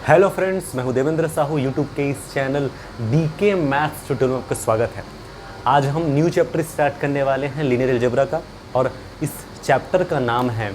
Hello friends, मैं हूं Devendra Sahu. YouTube के इस चैनल डीके मैथ्स ट्यूटोरियल में आपका स्वागत है। आज हम न्यू चैप्टर स्टार्ट करने वाले हैं लीनियर अलजेब्रा का, और इस चैप्टर का नाम है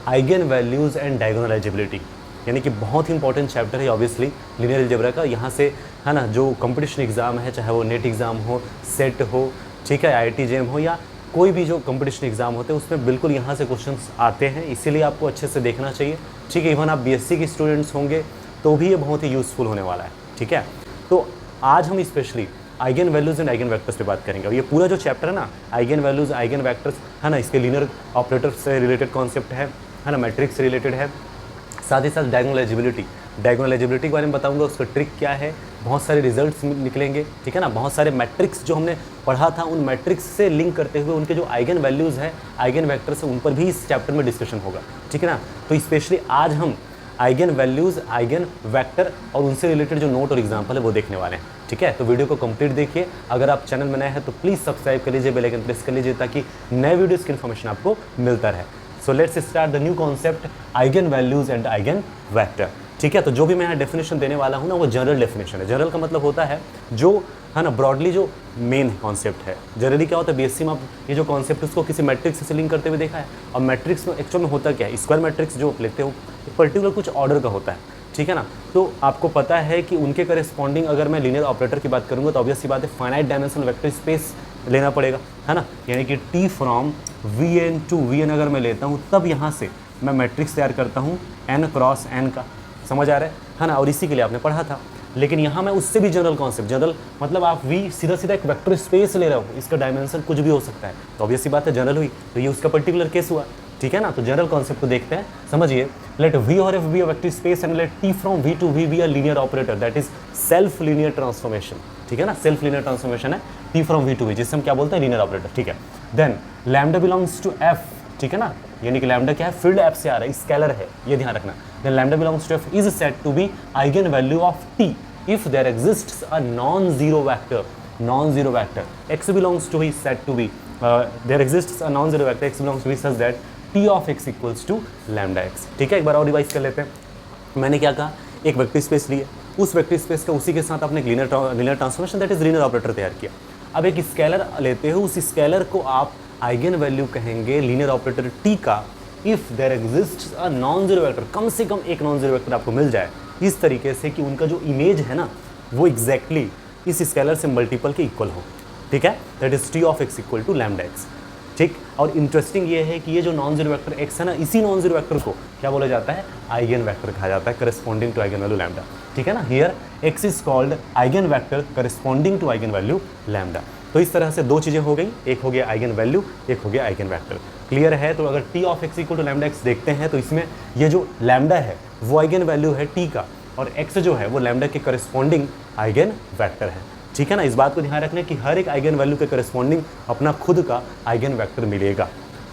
eigen values and diagonal eligibility. यानी कि बहुत ही इंपॉर्टेंट चैप्टर है ऑब्वियसली लीनियर अलजेब्रा का। यहाँ से है ना, जो कंपटीशन एग्ज़ाम है, चाहे वो नेट एग्ज़ाम हो, सेट हो, ठीक है, IIT JEM हो, या कोई भी जो कंपटीशन एग्ज़ाम होते हैं उसमें बिल्कुल यहाँ से क्वेश्चंस आते हैं। इसीलिए आपको अच्छे से देखना चाहिए, ठीक है। इवन आप BSc के स्टूडेंट्स होंगे तो भी ये बहुत ही यूज़फुल होने वाला है, ठीक है। तो आज हम specially eigen values and eigen vectors पे बात करेंगे। और ये पूरा जो चैप्टर है ना, आइगन वैल्यूज़ आइगन वेक्टर्स है ना, इसके लीनियर ऑपरेटर से रिलेटेड कॉन्सेप्ट है ना, मैट्रिक्स से रिलेटेड है। साथ ही साथ डायगोनल एलिजिबिलिटी के बारे में बताऊंगा, उसका ट्रिक क्या है। बहुत सारे रिजल्ट्स निकलेंगे, ठीक है ना। बहुत सारे मैट्रिक्स जो हमने पढ़ा था, उन मैट्रिक्स से लिंक करते हुए उनके जो आइगन वैल्यूज़ हैं, आइगन वेक्टर्स हैं, उन पर भी इस चैप्टर में डिस्कशन होगा, ठीक है ना। तो स्पेशली आज हम आइगन वैल्यूज़, आइगन वेक्टर और उनसे रिलेटेड जो नोट और एग्जाम्पल है वो देखने वाले हैं, ठीक है। तो वीडियो को कंप्लीट देखिए। अगर आप चैनल में नए हैं तो प्लीज़ सब्सक्राइब कर लीजिए, बेल आइकन प्रेस कर लीजिए, ताकि नए वीडियोज़ की इन्फॉर्मेशन आपको मिलता रहे। So let's start the new concept eigen values and eigen vector, ठीक है। तो जो भी मैं यहाँ डेफिनेशन देने वाला हूँ ना, वो जनरल डेफिनेशन है। जनरल का मतलब होता है जो है ना, ब्रॉडली जो मेन कॉन्सेप्ट है। जनरली क्या होता है, BSc में आप ये जो कॉन्सेप्ट उसको किसी मैट्रिक्स से लिंक करते हुए देखा है। और मैट्रिक्स में एक्चुअल में होता क्या है, स्क्वायर मैट्रिक्स जो लेते हो एक पर्टिकुलर कुछ ऑर्डर का होता है, ठीक है ना। तो आपको पता है कि उनके करेस्पॉन्डिंग अगर मैं लीनियर ऑपरेटर की बात करूँगा तो ऑब्वियस सी बात है फाइनाइट डायमेंशनल वेक्टर स्पेस लेना पड़ेगा, है ना। यानी कि T from Vn to Vn अगर मैं लेता हूँ तब यहाँ से मैं मैट्रिक्स तैयार करता हूँ n क्रॉस n का। समझ आ रहा है ना। और इसी के लिए आपने पढ़ा था। लेकिन यहाँ मैं उससे भी जनरल कॉन्सेप्ट, जनरल मतलब आप V सीधा सीधा एक वेक्टर स्पेस ले रहे हो, इसका डायमेंशन कुछ भी हो सकता है, तो ऑब्वियस सी बात है जनरल हुई, तो ये उसका पर्टिकुलर केस हुआ, ठीक है ना। तो जनरल कॉन्सेप्ट को देखते हैं, समझिए। लेट V और F be a vector space and let T from V to V be a linear operator, that is self linear transformation, ठीक है ना। सेल्फ लीनियर ट्रांसफॉर्मेशन है T from V to V, जिससे हम क्या बोलते हैं, लीनियर ऑपरेटर, ठीक है। Then lambda belongs to F, ठीक है ना। यानी कि लैम्डा क्या है, फील्ड F से आ रहा है, स्केलर है, ये ध्यान रखना। Then lambda belongs to F is said to be eigenvalue of T if there exists a non-zero vector x belongs to is said to be there exists a non-zero vector x belongs to be such that T of x equals to lambda x, ठीक है। एक बार और revise कर लेते हैं। मैंने क्या कहा, एक वेक्टर स्पेस लिए, उस वेक्टर स्पेस का उसी के साथ आपने linear transformation that is linear operator तैयार किया। अब एक स्केलर लेते हो, उस स्केलर को आप आइगन वैल्यू कहेंगे लीनियर ऑपरेटर T का if there exists a non zero vector, कम से कम एक नॉन जीरो वेक्टर आपको मिल जाए इस तरीके से कि उनका जो इमेज है ना वो एग्जैक्टली इस स्केलर से मल्टीपल के इक्वल हो, ठीक है। That is T of x equal to lambda x, ठीक। और इंटरेस्टिंग ये है कि ये जो नॉन जीरो वेक्टर x है ना, इसी नॉन जीरो वेक्टर को क्या बोला जाता है, आइगन वेक्टर कहा जाता है, corresponding to eigenvalue lambda, ठीक है ना। Here x is called eigenvector corresponding to eigenvalue lambda. तो इस तरह से दो चीज़ें हो गई, एक हो गया आइगन वैल्यू, एक हो गया आइगन वेक्टर। क्लियर है। तो अगर T of x equal to lambda x देखते हैं तो इसमें ये जो लैम्डा है वो आइगन वैल्यू है T का, और x जो है वो लैम्डा के करस्पॉन्डिंग आइगन वेक्टर है, ठीक है ना। इस बात को ध्यान रखना कि हर एक आइगन वैल्यू के करस्पॉन्डिंग अपना खुद का आइगन वेक्टर मिलेगा,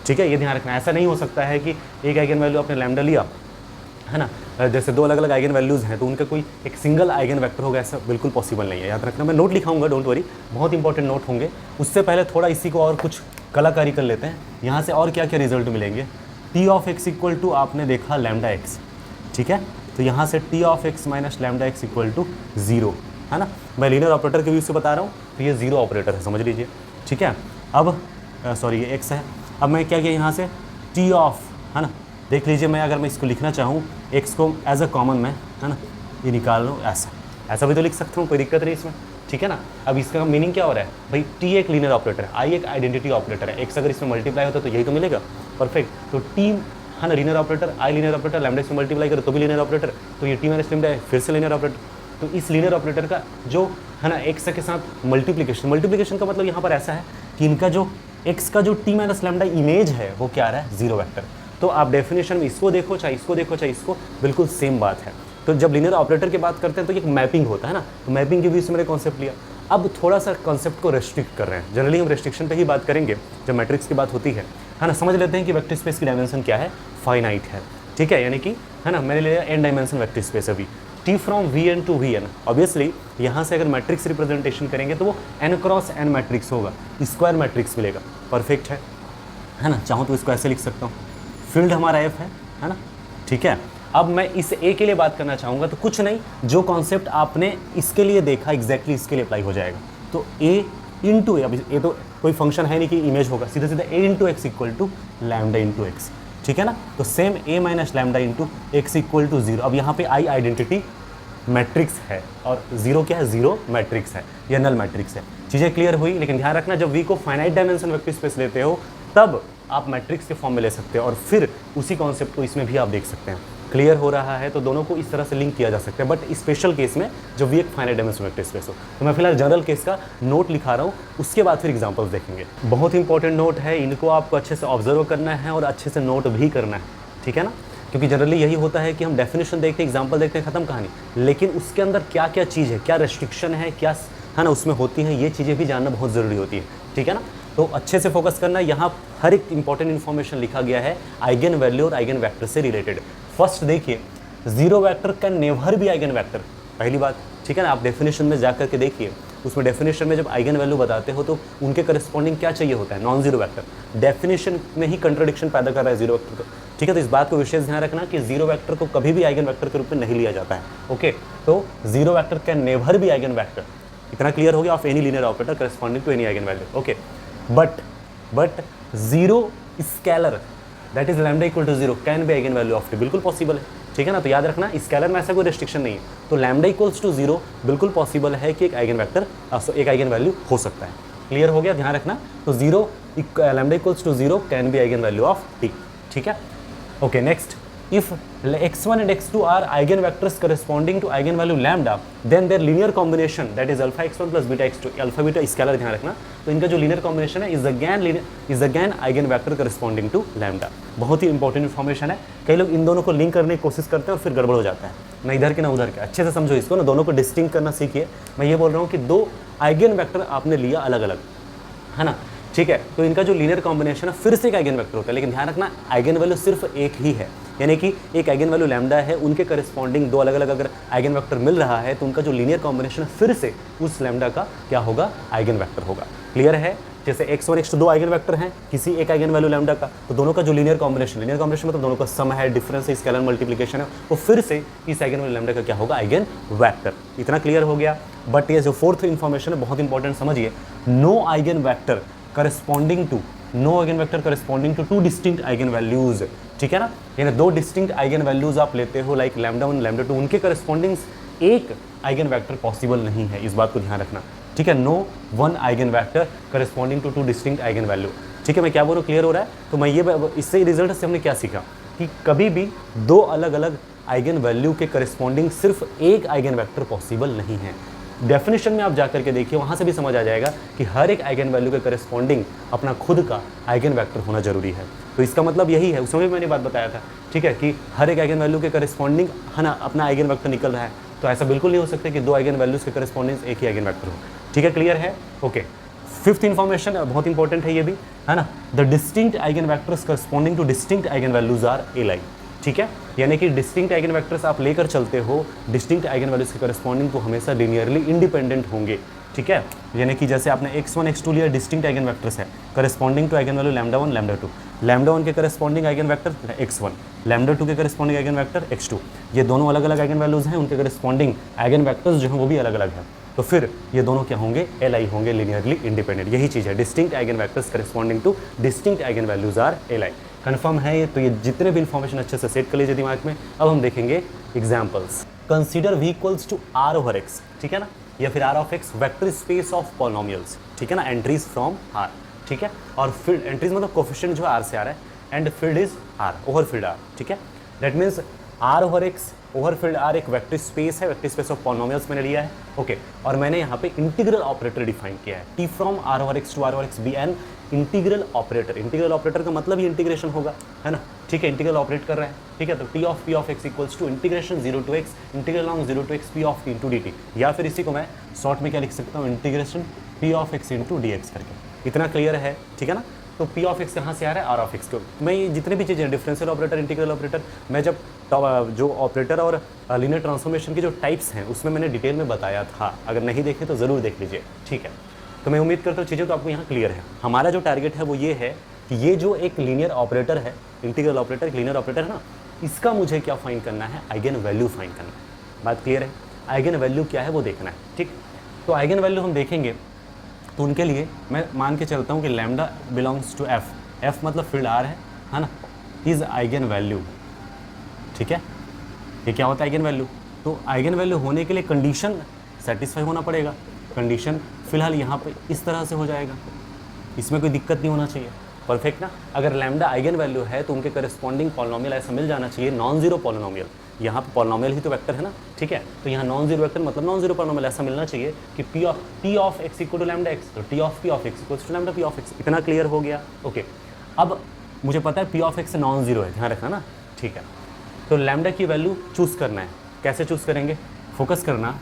ठीक है। ये ध्यान रखना। ऐसा नहीं हो सकता है कि एक आइगन वैल्यू आपने लैम्डा लिया, है ना, जैसे दो अलग अलग आइगन वैल्यूज़ हैं तो उनका कोई एक सिंगल आइगन वेक्टर होगा, ऐसा बिल्कुल पॉसिबल नहीं है। याद रखना, मैं नोट लिखाऊंगा, डोंट वरी, बहुत इंपॉर्टेंट नोट होंगे। उससे पहले थोड़ा इसी को और कुछ कलाकारी कर लेते हैं। यहाँ से और क्या क्या रिजल्ट मिलेंगे। T of x equal to आपने देखा लैम्डा x, ठीक है। तो यहाँ से T of x minus lambda x equal to 0, है ना। मैं लीनियर ऑपरेटर के व्यू से बता रहा हूँ, तो ये 0 ऑपरेटर है, समझ लीजिए, ठीक है। अब सॉरी ये x है। अब मैं क्या किया यहाँ से T ऑफ, है ना, देख लीजिए, मैं अगर मैं इसको लिखना चाहूँ x को एज अ कॉमन में, है ना, ये निकाल लो, ऐसा भी तो लिख सकता हूँ, कोई दिक्कत नहीं इसमें, ठीक है ना। अब इसका मीनिंग क्या हो रहा है भाई, T एक लीनियर ऑपरेटर है, I एक आइडेंटिटी ऑपरेटर है, x अगर इसमें मल्टीप्लाई होता है तो यही तो मिलेगा, परफेक्ट। तो T है ना linear operator, I linear operator, lambda इसमें मल्टीप्लाई करे तो भी लीनियर ऑपरेटर, तो ये T माइनस लैम्डा है, फिर से लीनियर ऑपरेटर। तो इस लीनियर ऑपरेटर का जो है ना x के साथ मल्टीप्लिकेशन का मतलब यहाँ पर ऐसा है कि इनका जो x का जो T माइनस लैम्डा इमेज है वो क्या आ रहा है, जीरो वेक्टर। तो आप डेफिनेशन में इसको देखो चाहे इसको देखो चाहे इसको, बिल्कुल सेम बात है। तो जब लीनियर ऑपरेटर की बात करते हैं तो एक मैपिंग होता है ना, तो मैपिंग के भी इसमें मैंने कॉन्सेप्ट लिया। अब थोड़ा सा कॉन्सेप्ट को रेस्ट्रिक्ट कर रहे हैं। जनरली हम रेस्ट्रिक्शन पे ही बात करेंगे जब मैट्रिक्स की बात होती है ना। समझ लेते हैं कि वेक्टर स्पेस की डायमेंशन क्या है, फाइनाइट है, ठीक है। यानी कि है ना, मैंने लिया n डायमेंशन वेक्टर स्पेस अभी T from Vn to Vn। Obviously यहाँ से अगर मैट्रिक्स रिप्रेजेंटेशन करेंगे तो वो n क्रॉस n मैट्रिक्स होगा, स्क्वायर मैट्रिक्स मिलेगा, परफेक्ट है ना। चाहूँ तो इसको ऐसे लिख सकता हूँ, फील्ड हमारा F है ना, ठीक है। अब मैं इस ए के लिए बात करना चाहूँगा तो कुछ नहीं, जो कॉन्सेप्ट आपने इसके लिए देखा एग्जैक्टली इसके लिए अप्लाई हो जाएगा। तो ए इंटू ए, अब ए तो कोई फंक्शन है नहीं कि इमेज होगा, सीधा सीधा A into X equal to lambda into X, ठीक है ना। तो same A minus lambda into X equal to 0। अब यहाँ पे आई आइडेंटिटी मैट्रिक्स है और 0 क्या है, 0 मैट्रिक्स है या नल मैट्रिक्स है। चीज़ें क्लियर हुई, लेकिन ध्यान रखना जब वी को फाइनाइट डायमेंशन वेक्टर स्पेस लेते हो तब आप मैट्रिक्स के फॉर्म में ले सकते हो और फिर उसी कॉन्सेप्ट को इसमें भी आप देख सकते हैं। क्लियर हो रहा है, तो दोनों को इस तरह से लिंक किया जा सकता है, बट स्पेशल केस में जो भी एक फाइनाइट डायमेंशन वेक्टर स्पेस हो। तो मैं फिलहाल जनरल केस का नोट लिखा रहा हूँ, उसके बाद फिर एग्जांपल्स देखेंगे। बहुत इंपॉर्टेंट नोट है, इनको आपको अच्छे से ऑब्जर्व करना है और अच्छे से नोट भी करना है, ठीक है ना। क्योंकि जनरली यही होता है कि हम डेफिनेशन देखते हैं, एग्जाम्पल देखते हैं, खत्म कहानी, लेकिन उसके अंदर क्या क्या चीज़ है, क्या रेस्ट्रिक्शन है, क्या है ना उसमें होती हैं, ये चीज़ें भी जानना बहुत ज़रूरी होती है, ठीक है ना। तो अच्छे से फोकस करना, यहाँ हर एक इंपॉर्टेंट इन्फॉर्मेशन लिखा गया है आइगन वैल्यू और आइगन वेक्टर से रिलेटेड। फर्स्ट देखिए, 0 vector can never be eigen vector, पहली बात, ठीक है ना। आप डेफिनेशन में जा करके देखिए, उसमें डेफिनेशन में जब आइगन वैल्यू बताते हो तो उनके करस्पॉन्डिंग क्या चाहिए होता है, नॉन जीरो वेक्टर। डेफिनेशन में ही कंट्रोडिक्शन पैदा कर रहा है 0 वेक्टर को, ठीक है। तो इस बात को विशेष ध्यान रखना कि 0 वेक्टर को कभी भी आइगन वेक्टर के रूप में नहीं लिया जाता है, ओके। तो 0 vector can never be eigenvector, इतना क्लियर हो गया, of any linear operator corresponding to any eigenvalue, okay. But 0 scalar that is lambda equal to 0 can be eigenvalue of T, बिल्कुल possible है, ठीक है ना। तो याद रखना स्केलर में ऐसा कोई रेस्ट्रिक्शन नहीं है, तो लैम्डा इक्वल्स टू 0 बिल्कुल पॉसिबल है कि एक आइगन वेक्टर एक आइगन वैल्यू हो सकता है। क्लियर हो गया, ध्यान रखना। तो 0 lambda equals to 0 can be eigenvalue of T, ठीक है, okay. Next, if x1 and x2 are eigenvectors corresponding to eigenvalue lambda, then their linear combination, that is alpha x1 plus beta x2, alpha beta scalar ध्यान रखना, तो इनका जो linear combination है is again eigenvector corresponding to lambda। बहुत ही important information है, कई लोग इन दोनों को लिंक करने की कोशिश करते हैं और फिर गड़बड़ हो जाता है, ना इधर के ना उधर के। अच्छे से समझो इसको ना, दोनों को डिस्टिंक्ट करना सीखिए। मैं ये बोल रहा हूँ कि 2 आइगन वेक्टर आपने लिया अलग अलग, है ना, ठीक है। तो इनका जो लीनियर कॉम्बिनेशन है फिर से एक आइगन वेक्टर होता है, लेकिन ध्यान रखना आइगन वैल्यू सिर्फ एक ही है, यानी कि एक आइगन वैल्यू लैम्डा है, उनके करस्पॉन्डिंग 2 अलग अलग अगर आइगन वेक्टर मिल रहा है तो उनका जो लीनियर कॉम्बिनेशन फिर से उस लैम्डा का क्या होगा, आइगन वेक्टर होगा। क्लियर है। जैसे x1 x2 2 आइगन वेक्टर हैं किसी एक आइगन वैल्यू लैम्डा का, तो दोनों का जो लीनियर कॉम्बिनेशन मतलब दोनों का सम है, डिफरेंस है, स्केलर मल्टीप्लिकेशन है, वो फिर से इस आइगन वैल्यू लैम्डा का क्या होगा, आइगन वेक्टर। इतना क्लियर हो गया। बट ये जो फोर्थ इन्फॉर्मेशन है बहुत इंपॉर्टेंट, समझिए, no eigenvector corresponding to two distinct eigen values, ठीक है ना। यानी 2 डिस्टिंक्ट आइगन वैल्यूज आप लेते हो, लाइक लैम्डा 1 लैम्डा 2, उनके करस्पॉन्डिंग एक आइगन वेक्टर पॉसिबल नहीं है, इस बात को ध्यान रखना, ठीक है। No 1 eigenvector corresponding to 2 distinct eigenvalue, ठीक है। मैं क्या बोल रहा हूँ, क्लियर हो रहा है। तो मैं ये इससे रिजल्ट से हमने क्या सीखा कि कभी भी 2 अलग अलग आइगन वैल्यू के करस्पॉन्डिंग सिर्फ एक आइगन वेक्टर पॉसिबल नहीं है। डेफिनेशन में आप जाकर के देखिए, वहाँ से भी समझ आ जाएगा कि हर एक आइगन वैल्यू के करस्पॉन्डिंग अपना खुद का आइगन वेक्टर होना जरूरी है। तो इसका मतलब यही है, उसमें भी मैंने बात बताया था, ठीक है, कि हर एक आइगन वैल्यू के करस्पॉन्डिंग है ना अपना आइगन वेक्टर निकल रहा है। तो ऐसा बिल्कुल नहीं हो सकता कि 2 आइगन वैल्यूज के करस्पॉन्डिंग एक ही आइगन वेक्टर हो, ठीक है। क्लियर है, ओके। फिफ्थ इन्फॉर्मेशन बहुत इंपॉर्टेंट है ये भी, है ना। The distinct eigenvectors corresponding to distinct eigenvalues are LI, ठीक है। यानी कि डिस्टिंक्ट आइगन वेक्टर्स आप लेकर चलते हो, डिस्टिंक्ट आइगन वैल्यूज के करस्पॉन्डिंग तो हमेशा लीनियरली इंडिपेंडेंट होंगे, ठीक है। यानी कि जैसे आपने x1 x2 लिया, डिस्टिंक्ट आइगन वेक्टर्स है corresponding to eigenvalue lambda 1 lambda 2, lambda 1 के corresponding eigen vector x1, lambda 2 के करस्पॉन्डिंग आइगन वेक्टर x2, ये दोनों अलग अलग आइगन वैल्यूज हैं, उनके करस्पॉन्डिंग आइगन वेक्टर्स जो हैं वो भी अलग अलग हैं। तो फिर ये दोनों क्या होंगे, एल होंगे, लीनियरली इंडिपेंडेंट। यही चीज़ है, distinct eigenvectors corresponding to distinct eigenvalues R L. Confirm है ये। तो ये जितने भी इन्फॉर्मेशन अच्छे से सेट कर लीजिए दिमाग में। अब हम देखेंगे examples. Consider v equals to r over x, ठीक है ना, या फिर r of x vector space of polynomials, ठीक है ना, एंट्रीज फ्रॉम r, ठीक है। और फील्ड एंट्रीज मतलब कोफिशिएंट जो r से आ रहा है, and field is r, over field r, ठीक है। That means r over x over field r एक वेक्टर स्पेस है, वेक्टर स्पेस ऑफ पॉलिनोमियल्स मैंने लिया है, ओके। और मैंने यहाँ पे इंटीग्रल ऑपरेटर डिफाइन किया है, t from r over x to r over x be an integral operator. Integral operator का मतलब ही इंटीग्रेशन होगा, है ना, ठीक है। इंटीग्रल ऑपरेट कर रहा है, ठीक है। तो t of p of x equals to integration 0 to x integral long 0 to x p of t into dt, या फिर इसी को मैं शॉर्ट में क्या लिख सकता हूँ, integration p of x into dx करके। इतना क्लियर है, ठीक है ना। तो p ऑफ x कहाँ से आ रहा है, r ऑफ x को। मैं ये जितने भी चीज़ें डिफरेंशियल ऑपरेटर, इंटीग्रल ऑपरेटर, मैं जब जो ऑपरेटर और लीनियर ट्रांसफॉर्मेशन के जो टाइप्स हैं उसमें मैंने डिटेल में बताया था, अगर नहीं देखे तो ज़रूर देख लीजिए, ठीक है। तो मैं उम्मीद करता हूँ चीज़ें तो आपको यहाँ क्लियर है। हमारा जो टारगेट है वो ये है कि ये जो एक लीनियर ऑपरेटर है, इंटीग्रल ऑपरेटर एक लीनियर ऑपरेटर है ना, इसका मुझे क्या फाइंड करना है, आइगन वैल्यू फाइंड करना है। बात क्लियर है, आइगन वैल्यू क्या है वो देखना है, ठीक। तो आइगन वैल्यू हम देखेंगे तो उनके लिए मैं मान के चलता हूँ कि lambda belongs to F, F मतलब फील्ड आर है ना, इज आइगन वैल्यू, ठीक है। ये क्या होता है आइगन वैल्यू, तो आइगन वैल्यू होने के लिए कंडीशन सेटिस्फाई होना पड़ेगा। कंडीशन फिलहाल यहाँ पे इस तरह से हो जाएगा, इसमें कोई दिक्कत नहीं होना चाहिए, परफेक्ट ना। अगर लैम्डा आइगन वैल्यू है तो उनके करस्पॉन्डिंग पॉलिनोमियल ऐसा मिल जाना चाहिए, नॉन जीरो पॉलिनोमियल। यहाँ पे पॉलिनोमियल ही तो वेक्टर है ना, ठीक है। तो यहाँ नॉन जीरो वेक्टर मतलब नॉन जीरो पॉलिनोमियल ऐसा मिलना चाहिए कि P of X equal to lambda X, तो T of P of X equal to lambda P of x. इतना क्लियर हो गया, ओके। अब मुझे पता है P of X non zero है, ध्यान रखना ना, ठीक है। तो लैम्डा की वैल्यू चूज़ करना है, कैसे चूज़ करेंगे, फोकस करना।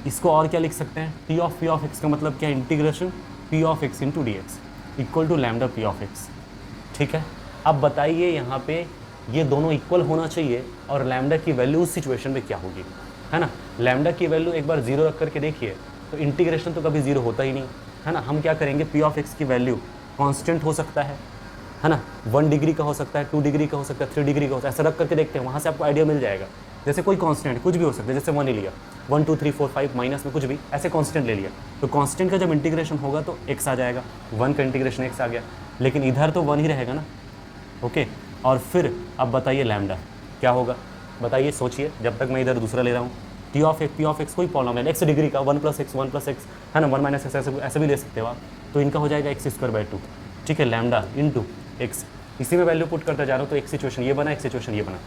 इसको और क्या लिख सकते हैं, T of P of x का मतलब क्या, integration p of x into d x equal to lambda P of x, ठीक है। अब बताइए यहाँ पे ये दोनों इक्वल होना चाहिए और लैम्डा की वैल्यू उस सिचुएशन में क्या होगी, है ना। लैम्डा की वैल्यू एक बार जीरो रख करके देखिए तो इंटीग्रेशन तो कभी जीरो होता ही नहीं, है ना। हम क्या करेंगे, पी ऑफ एक्स की वैल्यू कांस्टेंट हो सकता है ना, 1 डिग्री का हो सकता है, 2 डिग्री का हो सकता है, 3 डिग्री का हो सकता है, ऐसा रख करके देखते हैं, वहाँ से आपको आइडिया मिल जाएगा। जैसे कोई कांस्टेंट कुछ भी हो सकता है, जैसे 1 ही लिया, 1 2 3 4 5 माइनस में कुछ भी ऐसे कांस्टेंट ले लिया, तो कांस्टेंट का जब इंटीग्रेशन होगा तो x आ जाएगा, 1 का इंटीग्रेशन x आ गया, लेकिन इधर तो 1 ही रहेगा ना, ओके। और फिर अब बताइए लैम्डा क्या होगा, बताइए, सोचिए, जब तक मैं इधर दूसरा ले रहा हूँ। T of x, P of x कोई पॉलिनोमियल x डिग्री का 1 + x है ना, 1 - x ऐसे भी ले सकते हो आप, तो इनका हो जाएगा x²/2, ठीक है, लैम्डा इंटू एक्स। इसी में वैल्यू पुट करता जा रहा हूँ, तो एक सिचुएशन ये बना, एक सिचुएशन ये बना।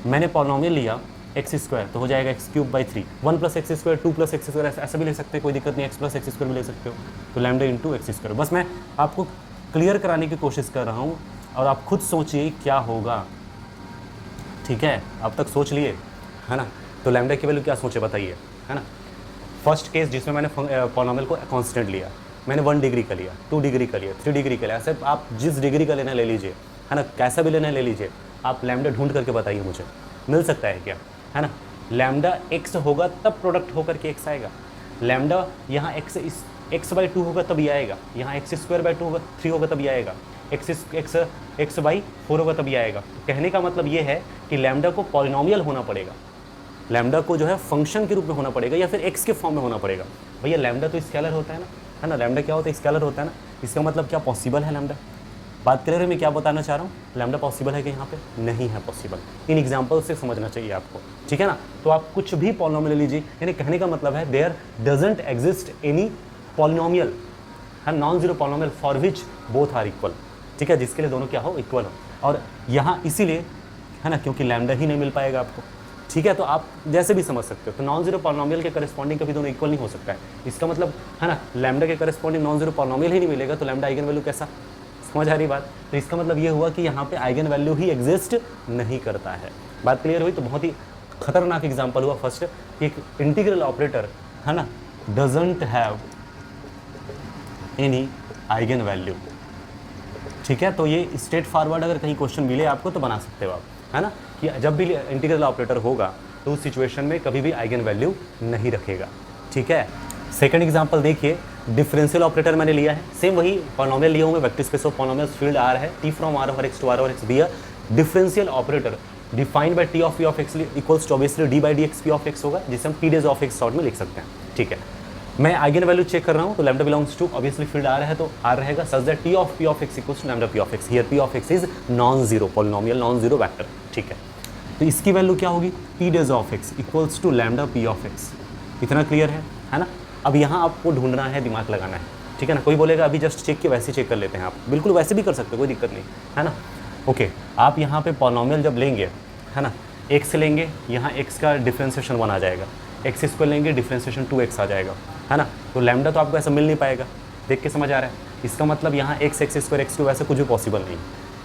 मैंने पॉलिनोमियल लिया x² तो हो जाएगा x³/3, 1 + x², 2 + x², ऐसा भी ले सकते हैं, कोई दिक्कत नहीं, x + x² भी ले सकते हो, तो लैम्डा इंटू x²। बस मैं आपको क्लियर कराने की कोशिश कर रहा हूँ और आप खुद सोचिए क्या होगा, ठीक है। अब तक सोच लिए, है ना। तो लैम्डा की वैल्यू क्या सोचे बताइए, है ना। फर्स्ट केस जिसमें मैंने पॉलिनोमियल को कांस्टेंट लिया, मैंने 1 डिग्री का लिया, 2 डिग्री का लिया, 3 डिग्री का लिया, ऐसे आप जिस डिग्री का लेना ले लीजिए, है ना, कैसा भी लेना ले लीजिए। आप लैम्डा ढूंढ करके बताइए मुझे, मिल सकता है क्या, है ना। लैम्डा x होगा तब प्रोडक्ट होकर के x आएगा, लैम्डा यहाँ x/2 होगा तब ये आएगा, यहाँ x²/2 होगा, 3 होगा तब ये आएगा, x/4 होगा तब ये आएगा। तो कहने का मतलब ये है कि लैम्डा को पॉलिनोमियल होना पड़ेगा, लैम्डा को जो है फंक्शन के रूप में होना पड़ेगा या फिर x के फॉर्म में होना पड़ेगा। भैया लैम्डा तो स्केलर होता है ना, लैम्डा क्या होता है, स्केलर होता है ना। इसका मतलब क्या पॉसिबल है लैम्डा, बात क्लियर है मैं क्या बताना चाह रहा हूँ, लैम्डा पॉसिबल है कि यहाँ पे नहीं है पॉसिबल, इन एग्जाम्पल से समझना चाहिए आपको, ठीक है ना। तो आप कुछ भी पॉलिनोमियल लीजिए, यानी कहने का मतलब है there doesn't exist any polynomial, है non zero polynomial for which both are equal, ठीक है, जिसके लिए दोनों क्या हो, इक्वल हो। और यहाँ इसीलिए, है ना, क्योंकि लैम्डा ही नहीं मिल पाएगा आपको, ठीक है। तो आप जैसे भी समझ सकते हो, तो नॉन जीरो पॉलिनोमियल के करस्पॉन्डिंग कभी दोनों इक्वल नहीं हो सकता है, इसका मतलब, है ना, लैम्डा के करस्पॉन्डिंग नॉन जीरो पॉलिनोमियल ही नहीं मिलेगा, तो लैम्डा आइगन वैल्यू कैसा, समझ आ रही बात। तो इसका मतलब ये हुआ कि यहाँ पे आइगन वैल्यू ही एग्जिस्ट नहीं करता है। बात क्लियर हुई। तो बहुत ही खतरनाक एग्जांपल हुआ फर्स्ट, कि एक इंटीग्रल ऑपरेटर, है ना, doesn't have any eigenvalue, ठीक है। तो ये स्ट्रेट फॉरवर्ड अगर कहीं क्वेश्चन मिले आपको तो बना सकते हो आप, है ना, कि जब भी इंटीग्रल ऑपरेटर होगा तो उस सिचुएशन में कभी भी आइगन वैल्यू नहीं रखेगा, ठीक है। सेकंड एग्जांपल देखिए, डिफरेंशियल ऑपरेटर मैंने लिया है, सेम वही पॉलिनोमियल लिया हूँ मैं, vector space of polynomials, field R है, T from R over X to R over X be a differential operator defined by T of P of x equals to obviously D by D X P of X होगा, जिसे हम T dash of X short में लिख सकते हैं, ठीक है। मैं आइगन वैल्यू चेक कर रहा हूँ, तो lambda belongs to obviously field R है तो आर रहेगा, such that T of P of x equals to lambda P of x, here p of x is non zero polynomial, non zero vector, ठीक है। तो इसकी value क्या होगी, T dash of x equals to lambda P of x, इतना clear है ना। अब यहाँ आपको ढूंढना है, दिमाग लगाना है, ठीक है ना। कोई बोलेगा अभी जस्ट चेक किया, वैसे चेक कर लेते हैं, आप बिल्कुल वैसे भी कर सकते हो, कोई दिक्कत नहीं, है ना। ओके, आप यहाँ पे पॉलिनोमियल जब लेंगे, है ना, x लेंगे, यहाँ x का डिफ्रेंसिएशन 1 आ जाएगा, x² लेंगे, डिफ्रेंसिएशन 2x आ जाएगा, है ना। तो लैम्डा तो आपको ऐसा मिल नहीं पाएगा, देख के समझ आ रहा है। इसका मतलब यहाँ x, x² x2 वैसे कुछ भी पॉसिबल नहीं,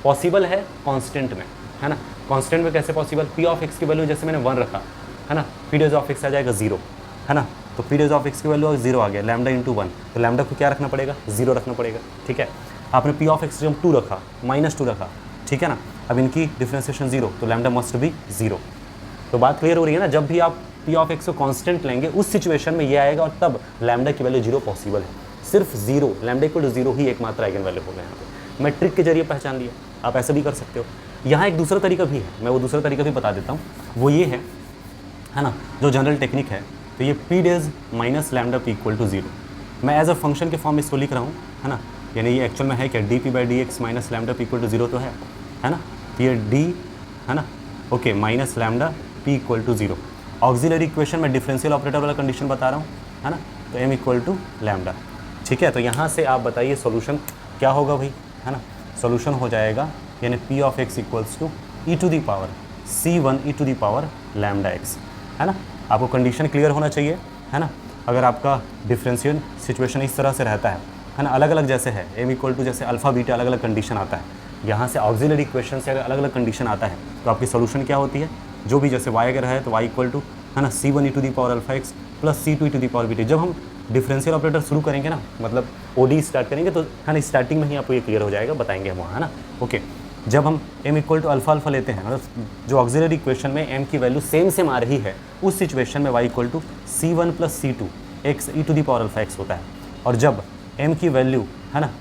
पॉसिबल है कांस्टेंट में, है ना। कांस्टेंट में कैसे पॉसिबल, p ऑफ x की वैल्यू जैसे मैंने 1 रखा, है ना, p डेज ऑफ x आ जाएगा 0, है ना। तो p डेज ऑफ x की वैल्यू 0 आ गया, लैम्डा इंटू 1, तो लैम्डा को क्या रखना पड़ेगा, 0 रखना पड़ेगा, ठीक है। आपने p ऑफ x जब 2 रखा, -2 रखा, ठीक है ना। अब इनकी डिफ्रेंसिएशन 0, तो लैम्डा मस्ट भी 0। तो बात क्लियर हो रही है ना, जब भी आप p ऑफ x को कांस्टेंट लेंगे उस सिचुएशन में ये आएगा और तब लैम्डा की वैल्यू 0 पॉसिबल है, सिर्फ 0, लैम्डा इक्वल टू 0 ही एकमात्र आइगन वैल्यू होगा यहाँ पे। मैं ट्रिक के जरिए पहचान लिया, आप ऐसे भी कर सकते हो। यहाँ एक दूसरा तरीका भी है, मैं वो दूसरा तरीका भी बता देता हूँ। वो ये है ना, जो जनरल टेक्निक है, तो ये p dash minus lambda p equal to 0, मैं एज अ फंक्शन के फॉर्म में इसको लिख रहा हूँ, है ना, यानी ये एक्चुअल में है क्या, d p by D x minus lambda p equal to 0 तो है ना, तो ये डी है ना, okay, minus lambda p equal to 0। Auxiliary equation में डिफरेंशियल ऑपरेटर वाला कंडीशन बता रहा हूँ, है ना, तो एम इक्वल टू लैम्डा। ठीक है, तो यहाँ से आप बताइए सॉल्यूशन क्या होगा भाई, है ना, सॉल्यूशन हो जाएगा यानी p of x equals to e to the power C1 e to the power lambda x, है ना। आपको कंडीशन क्लियर होना चाहिए, है ना। अगर आपका डिफरेंशियल सिचुएशन इस तरह से रहता है ना, अलग अलग जैसे है, एम इक्वल टू जैसे अल्फ़ा बीटा अलग अलग कंडीशन आता है, यहाँ से ऑक्सिलरी इक्वेशन से अगर अलग अलग कंडीशन आता है तो आपकी सॉल्यूशन क्या होती है, जो भी जैसे वाई अगर है तो वाई इक्वल टू, है ना, C1 e to the power alpha x plus C2 e to the power beta. जब हम डिफरेंशियल ऑपरेटर शुरू करेंगे ना, मतलब OD स्टार्ट करेंगे तो, है ना, स्टार्टिंग में ही आपको ये क्लियर हो जाएगा, बताएंगे हम वहाँ, है ना। ओके, जब हम m equal to alpha alpha लेते हैं, मतलब जो ऑक्सिलरी इक्वेशन में m की वैल्यू सेम आ रही है, उस सिचुएशन में y equal to C1 plus C2 x e to the power alpha x होता है। और जब m की वैल्यू, है ना,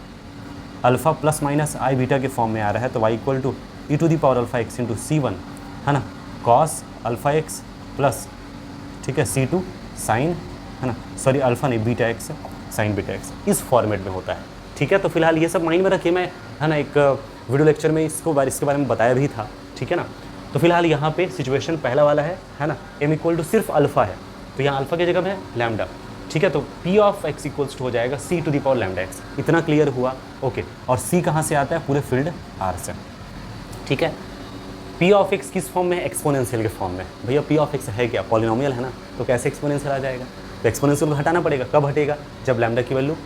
alpha plus minus i beta के फॉर्म में आ रहा है तो y equal to e to the power alpha x into C1, है ना, कॉस अल्फ़ा एक्स प्लस, ठीक है, C2 साइन, है ना, सॉरी अल्फ़ा नहीं, beta x sign beta x, इस फॉर्मेट में होता है। ठीक है, तो फिलहाल ये सब माइंड में रखिए, मैं, है ना, एक वीडियो लेक्चर में इसके बारे में बताया भी था। ठीक है ना, तो फिलहाल यहाँ पे सिचुएशन पहला वाला है ना, m इक्वल टू सिर्फ अल्फ़ा है, तो यहाँ अल्फ़ा की जगह में है लैम्डा। ठीक है, तो p of x equals to हो जाएगा c to the power lambda x. इतना क्लियर हुआ, ओके। और c कहाँ से आता है, पूरे फील्ड r से। ठीक है, p ऑफ x किस फॉर्म में है, एक्सपोनेंशियल के फॉर्म में। भैया p ऑफ x है क्या, पॉलिनोमियल है ना, तो कैसे एक्सपोनेंशियल आ जाएगा, तो एक्सपोनेंशियल को हटाना पड़ेगा। कब हटेगा, जब लैम्डा की वैल्यू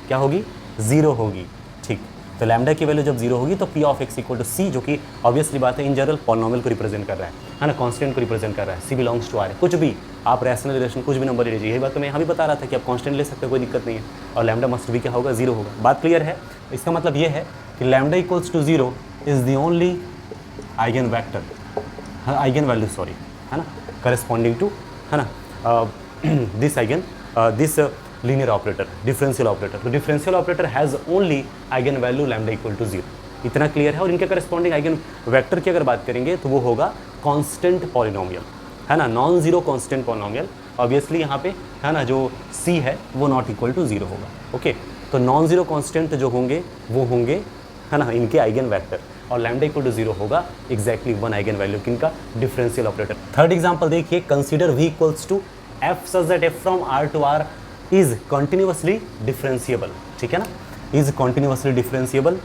क्या होगी, 0 होगी। ठीक, तो लैम्डा की वैल्यू जब 0 होगी तो p of x equal to c, जो कि ऑब्वियसली बात है, इन जनरल पॉलिनोमियल को रिप्रेजेंट कर रहा है ना, कांस्टेंट को रिप्रेजेंट कर रहा है, c बिलोंग्स टू r, कुछ भी आप रैशनल रिलेशन कुछ भी नंबर ले लीजिए। यही बात तो मैं यहाँ भी बता रहा था कि आप कांस्टेंट ले सकते हो, कोई दिक्कत नहीं है, और लैम्डा मस्ट भी क्या होगा, 0 होगा। बात क्लियर है। इसका मतलब ये है कि lambda equals to 0 is the only eigenvector, eigenvalue sorry, है ना, करस्पॉन्डिंग टू, है ना, this eigen this linear operator, differential operator. तो differential operator has only eigenvalue lambda equal to 0, इतना क्लियर है। और इनके करस्पॉन्डिंग आइगन वेक्टर की अगर बात करेंगे तो वो होगा कांस्टेंट पॉलिनोमियल, है ना, non zero constant polynomial. Obviously यहाँ पे, है ना, जो c है वो नॉट इक्वल टू 0 होगा। ओके, तो नॉन जीरो कांस्टेंट जो होंगे वो होंगे, है ना, इनके आइगन वेक्टर, और लैम्डा इक्वल टू 0 होगा एग्जैक्टली 1 आइगन वैल्यू किनका, डिफरेंशियल ऑपरेटर। थर्ड एग्जांपल देखिए, consider v equals to f such that f from r to r is continuously differentiable. ठीक है ना, is continuously differentiable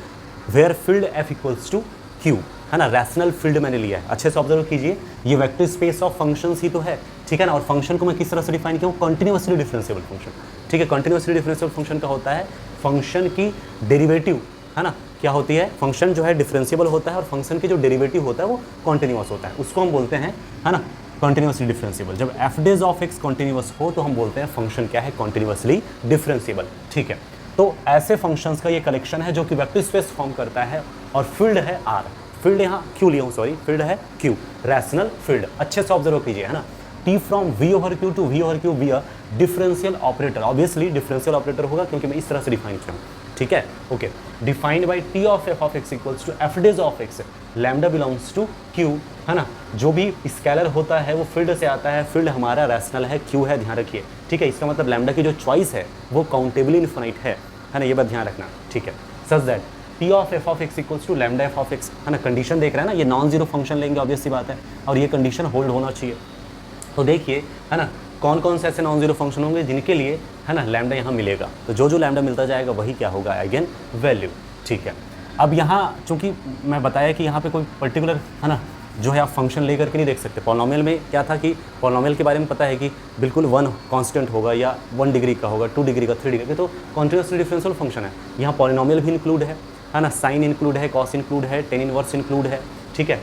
where field f equals to q, है ना, rational field मैंने लिया है। अच्छे से ऑब्जर्व कीजिए, ये वेक्टर स्पेस ऑफ फंक्शंस ही तो है। ठीक है ना, और फंक्शन को मैं किस तरह से डिफाइन किया हूँ, कंटिन्यूअसली डिफरेंशिएबल फंक्शन। ठीक है, कंटिन्यूअसली डिफरेंशिएबल फंक्शन का होता है फंक्शन की डेरिवेटिव, है ना, क्या होती है, फंक्शन जो है डिफरेंशिएबल होता है और फंक्शन की जो डेरिवेटिव होता है वो कॉन्टिन्यूअस होता है, उसको हम बोलते हैं, है ना, कॉन्टिन्यूअसली डिफरेंशिएबल। जब F dash of x continuous हो तो हम बोलते हैं फंक्शन क्या है, कॉन्टिन्यूअसली डिफरेंशिएबल। ठीक है, तो ऐसे फंक्शंस का ये कलेक्शन है जो कि वेक्टर स्पेस फॉर्म करता है, और फील्ड है आर, फील्ड यहाँ क्यू लिया हूँ, सॉरी, फील्ड है क्यू, रैशनल फील्ड। अच्छे से ऑब्जर्व कीजिए, है ना, T from V over Q to V over Q be a differential operator. Obviously differential operator होगा क्योंकि मैं इस तरह से डिफाइन किया हूँ। ठीक है, okay, defined by T of F of x equals to F dash of x, lambda belongs to Q, है ना, जो भी स्केलर होता है वो फील्ड से आता है, फील्ड हमारा रैशनल है, क्यू है, ध्यान रखिए। ठीक है, इसका मतलब लैम्डा की जो चॉइस है वो काउंटेबली इनफाइनाइट है ना, ये बात ध्यान रखना। ठीक है, such that T of F of x equals to lambda F of x, है ना, कंडीशन देख रहे हैं ना, ये नॉन जीरो फंक्शन लेंगे, ऑब्वियस सी बात है, और ये कंडीशन होल्ड होना चाहिए। तो देखिए, है ना, कौन कौन से ऐसे नॉन जीरो फंक्शन होंगे जिनके लिए, है ना, लैम्डा यहाँ मिलेगा, तो जो जो लैम्डा मिलता जाएगा वही क्या होगा, आइगन वैल्यू। ठीक है, अब यहाँ चूंकि मैं बताया कि यहाँ पे कोई पर्टिकुलर, है ना, जो है आप फंक्शन लेकर के नहीं देख सकते। पॉलिनोमियल में क्या था कि पॉलिनोमियल के बारे में पता है कि बिल्कुल 1 कांस्टेंट होगा या 1 डिग्री का होगा, 2 डिग्री का, 3 डिग्री का, तो कॉन्टिन्यूअसली डिफरेंशियल फंक्शन है। यहाँ पॉलिनोमियल भी इंक्लूड है ना, साइन इंक्लूड है, कॉस इंक्लूड है, टेन इनवर्स इंक्लूड है। ठीक है,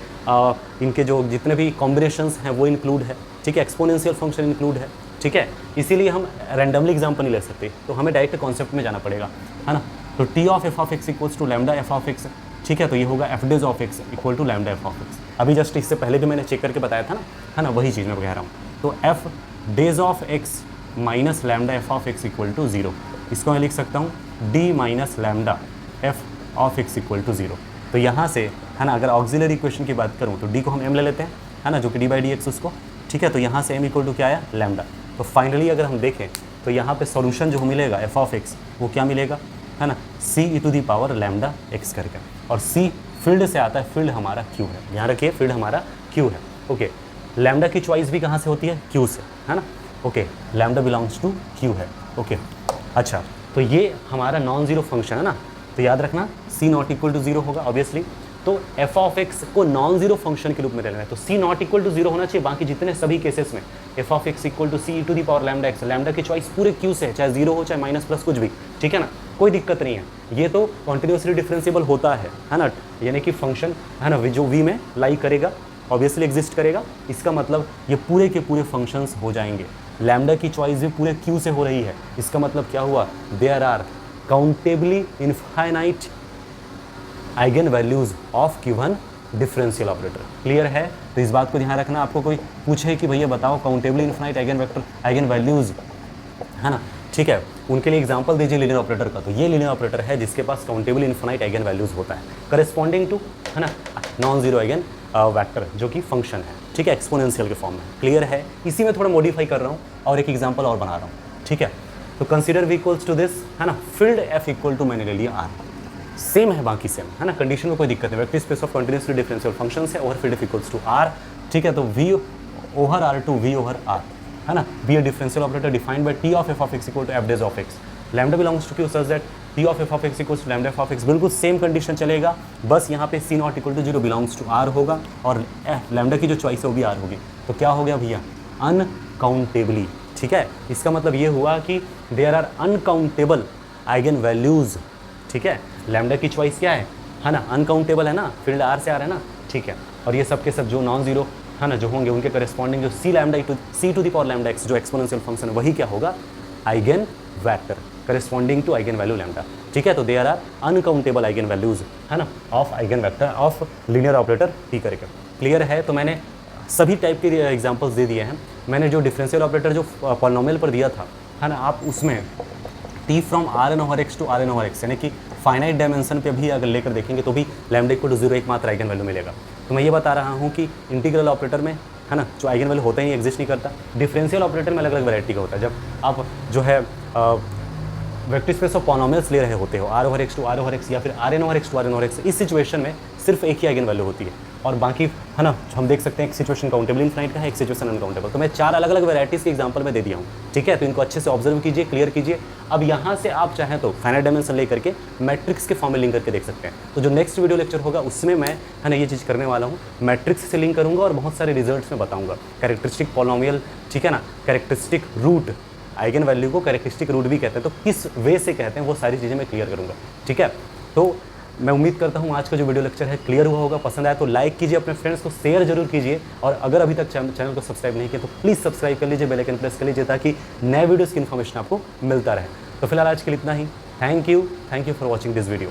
इनके जो जितने भी कॉम्बिनेशंस हैं वो इंक्लूड है। ठीक है, एक्सपोनेंशियल फंक्शन इंक्लूड है। ठीक है, इसीलिए हम रैंडमली एग्जाम्पल नहीं ले सकते, तो हमें डायरेक्ट कॉन्सेप्ट में जाना पड़ेगा, है ना। तो T of F of x equals to lambda F of x. ठीक है, तो ये होगा F dash of X equal to lambda F of X. अभी जस्ट इससे पहले भी मैंने चेक करके बताया था ना, है ना, वही चीज़ मैं कह रहा हूँ। तो F dash of X minus lambda F of X equal to 0, इसको मैं लिख सकता हूँ D minus lambda F of X equal to 0। तो यहाँ से है ना, अगर ऑक्सिलरी इक्वेशन की बात करूँ तो डी को हम एम ले लेते हैं, है ना, जो कि डी बाई डी एक्स उसको, ठीक है। तो यहाँ से एम इक्वल टू क्या आया, लैम्डा। तो फाइनली अगर हम देखें तो यहाँ पे सॉल्यूशन जो मिलेगा एफ ऑफ एक्स वो क्या मिलेगा, है ना, C e to the power lambda X करके। और सी फील्ड से आता है, फील्ड हमारा क्यू है, ध्यान रखिए फील्ड हमारा क्यू है। ओके, लैम्डा की चॉइस भी कहाँ से होती है, क्यू से, है ना। Okay, lambda belongs to Q है। ओके, अच्छा, तो ये हमारा नॉन जीरो फंक्शन है ना, तो याद रखना C not equal to zero होगा ऑब्वियसली। तो एफ ऑफ एक्स को नॉन जीरो फंक्शन के रूप में लेना है, तो C not equal to zero होना चाहिए। बाकी जितने सभी केसेस में F of X equal to C to the power lambda X, lambda की चॉइस पूरे क्यू से है, चाहे जीरो हो चाहे माइनस प्लस कुछ भी, ठीक है ना, कोई दिक्कत नहीं है। ये तो कॉन्टिन्यूसली डिफरेंशिएबल होता है ना, यानी कि फंक्शन है ना जो वी में लाई करेगा ऑब्वियसली एग्जिस्ट करेगा। इसका मतलब ये पूरे के पूरे फंक्शंस हो जाएंगे। लैम्डा की चॉइस भी पूरे क्यू से हो रही है, इसका मतलब क्या हुआ, there are countably infinite eigen values of given differential operator. Clear है, तो इस बात को ध्यान रखना। आपको कोई पूछे कि भैया बताओ countably infinite eigen vector eigen values, है ना, ठीक है, उनके लिए एग्जांपल दीजिए लीनियर ऑपरेटर का। तो ये लीनियर ऑपरेटर है जिसके पास काउंटेबली इनफाइनाइट आइगन वैल्यूज होता है, करेस्पॉन्डिंग टू, है ना, नॉन जीरो आइगन वेक्टर जो कि फंक्शन है, ठीक है, एक्सपोनेंशियल के फॉर्म में। क्लियर है, इसी में थोड़ा मॉडिफाई कर रहा हूँ और एक एग्जाम्पल और बना रहा हूँ, ठीक है। तो consider V equals to this, है ना, फील्ड एफ इक्वल टू मैंने ले लिया आर, सेम है बाकी सेम, है ना, कंडीशन में कोई दिक्कत नहीं। Vector space of continuously differential functions है, over field F equals to R, ठीक है। तो V over R to V over R, है ना, be a differential operator defined by T of F of X equal to F dash of x, lambda belongs to Q such that T of F of x equals to lambda F of X. बिल्कुल same condition चलेगा, बस यहाँ पे सी not equal to zero belongs to R होगा और lambda की जो choice है वो भी आर होगी। तो क्या हो गया भैया, अनकाउंटेबली, ठीक है। इसका मतलब ये हुआ कि there are uncountable eigen values, ठीक है। लैम्डा की चॉइस क्या है ना, अनकाउंटेबल है ना, फील्ड आर से आ रहा है ना, ठीक है। और ये सब के सब जो नॉन जीरो, है ना, जो होंगे उनके करेस्पॉन्डिंग जो C lambda C to the power lambda X जो एक्सपोनेंशियल फंक्शन है वही क्या होगा, eigenvector corresponding to eigenvalue lambda, ठीक है। तो there are uncountable eigen values, है ना, of eigenvector of linear operator T करके। क्लियर है, तो मैंने सभी टाइप के एग्जाम्पल्स दे दिए हैं। मैंने जो डिफरेंशियल ऑपरेटर जो पॉलिनोमियल पर दिया था, है ना, आप उसमें T from R N over X to R N over X यानी कि फाइनाइट डायमेंशन पे भी अगर लेकर देखेंगे तो भी लैम्डा इक्वल टू जीरो एकमात्र आइगन वैल्यू मिलेगा। तो मैं ये बता रहा हूँ कि इंटीग्रल ऑपरेटर में, है ना, जो आइगन वैल्यू होता ही एग्जिस्ट नहीं करता। डिफरेंशियल ऑपरेटर में अलग अलग वैरायटी का होता है। जब आप जो है वेक्टर स्पेस ऑफ पॉलिनोमियल्स ले रहे होते हो, R over X to R over X या फिर R N over X to R N over X, इस सिचुएशन में सिर्फ एक ही आइगन वैल्यू होती है और बाकी, है ना, हम देख सकते हैं एक सिचुएशन काउंटेबल इनफाइनाइट का है, एक सिचुएशन अनकाउंटेबल। तो मैं 4 अलग अलग वैरायटीज़ के एग्जांपल में दे दिया हूँ, ठीक है। तो इनको अच्छे से ऑब्जर्व कीजिए, क्लियर कीजिए। अब यहाँ से आप चाहें तो फाइनाइट डायमेंशन लेकर के मैट्रिक्स के फॉर्म में लिंक करके देख सकते हैं। तो जो नेक्स्ट वीडियो लेक्चर होगा उसमें मैं, है ना, ये चीज़ करने वाला हूँ, मैट्रिक्स से लिंक करूँगा और बहुत सारे रिजल्ट्स में बताऊँगा। कैरेक्टरिस्टिक पॉलिनोमियल, ठीक है ना, कैरेक्टरिस्टिक रूट, आइगन वैल्यू को कैरेक्टरिस्टिक रूट भी कहते हैं, तो किस वे से कहते हैं वो सारी चीज़ें मैं क्लियर करूँगा, ठीक है। तो मैं उम्मीद करता हूँ आज का जो वीडियो लेक्चर है क्लियर हुआ होगा। पसंद आया तो लाइक कीजिए, अपने फ्रेंड्स को शेयर जरूर कीजिए और अगर अभी तक चैनल को सब्सक्राइब नहीं किया तो प्लीज़ सब्सक्राइब कर लीजिए, बेल आइकन प्रेस कर लीजिए ताकि नए वीडियोज़ की इन्फॉर्मेशन आपको मिलता रहे। तो फिलहाल आज के लिए इतना ही। Thank you for watching this video.